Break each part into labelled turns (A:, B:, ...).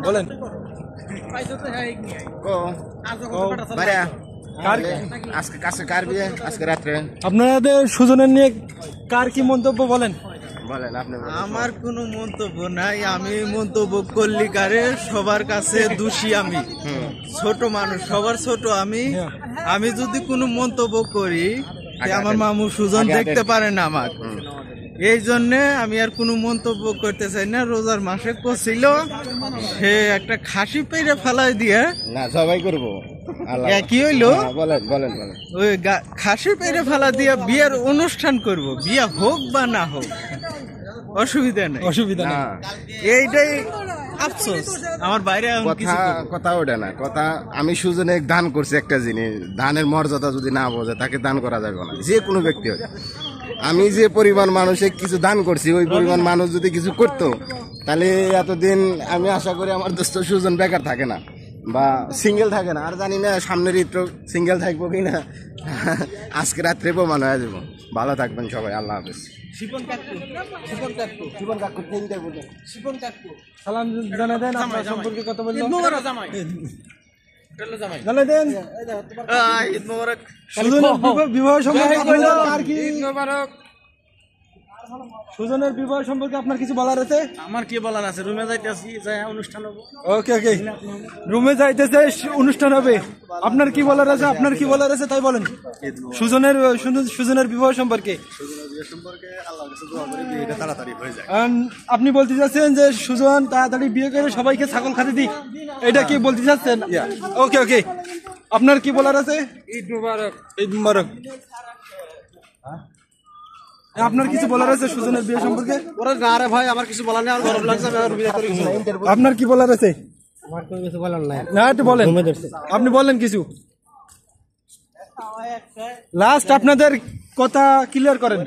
A: বলেন
B: আজকে রাত্রে
A: আপনাদের সুজনের নিয়ে কার কি মন্তব্য বলেন?
C: আমার কোনো মন্তব্য নাই। আমি মন্তব্য করলি কারে, সবার কাছে দোষী আমি, ছোট মানুষ, সবার ছোট আমি। আমি যদি কোনো মন্তব্য করি আমার মামু সুজন দেখতে পারে না আমার, এই জন্যে আমি আর কোনো মন্তব্য করতে চাই না। রোজার মাসে করছিল সে একটা খাসি পেরে ফেলাই দিয়ে
B: না সবাই করবো
C: কি হইলো
B: বলেন বলেন বলেন
C: ওই খাসি পেরে ফেলা দিয়ে বিয়ের অনুষ্ঠান করব, বিয়ে হোক বা না হোক অসুবিধা নেই,
A: অসুবিধা নেই।
C: এইটাই আফসোস। আমার বাইরে
B: কথা ওটা না, কথা আমি সুজনে দান করছি একটা জিনিস, দানের মর্যাদা যদি না বোঝে তাকে দান করা যাবে না, যে কোনো ব্যক্তি হয়। আমি যে পরিমাণ মানুষে কিছু দান করছি ওই পরিমাণ মানুষ যদি কিছু করতো তাহলে এতদিন আমি আশা করি আমার দোস্ত সুজন বেকার থাকে না বা সিঙ্গেল থাকে না। আর জানি না সামনের ঈদ সিঙ্গেল থাকবো কিনা, আজকে রাত্রে প্রমাণ হয়ে যাবো। ভালো থাকবেন সবাই, আল্লাহ হাফেজ।
A: সালাম জানা দেন, আপনার সম্পর্কে কথা বললেন, জানা দেন বিবাহ সম্পর্কে আর কি, সুজনের বিবাহ সম্পর্কে আপনার কিছু বলার আছে?
C: আমার কি বলার আছে, রুমে যাইতেছি, যাই অনুষ্ঠান হবে।
A: ওকে ওকে, রুমে যাইতেছে, অনুষ্ঠান হবে। আপনার কি বলার আছে? আপনার কি বলার আছে তাই বলেন। সুজনের বিবাহ সম্পর্কে আপনি বলতে চাচ্ছেন যে সুজন তাড়াতাড়ি বিয়ে করে সবাইকে ছাগল খাতে দিক, এটা কি বলতে চাচ্ছেন? ওকে ওকে, আপনার কি বলার আছে? ঈদ মুবারক। ঈদ মুবারক। আপনার কিছু বলার আছে সুজনের বিয়ে সম্পর্কে?
C: আরে ভাই আমার কিছু বলার নেই, আমার গরম লাগছে।
A: আপনার কি বলার আছে?
D: আমার কোনো কিছু বলার নাই।
A: না একটু বলেন, আপনি বলেন কিছু লাস্ট আপনাদের কথা ক্লিয়ার করেন।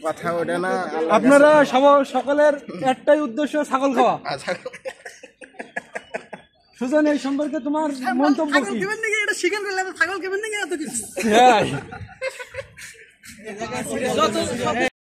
B: কথা ওটা না,
A: আপনারা সকলের একটাই উদ্দেশ্য, ছাগল খাওয়া। সুজন এই সম্পর্কে তোমার মন্তব্য কি? ছাগল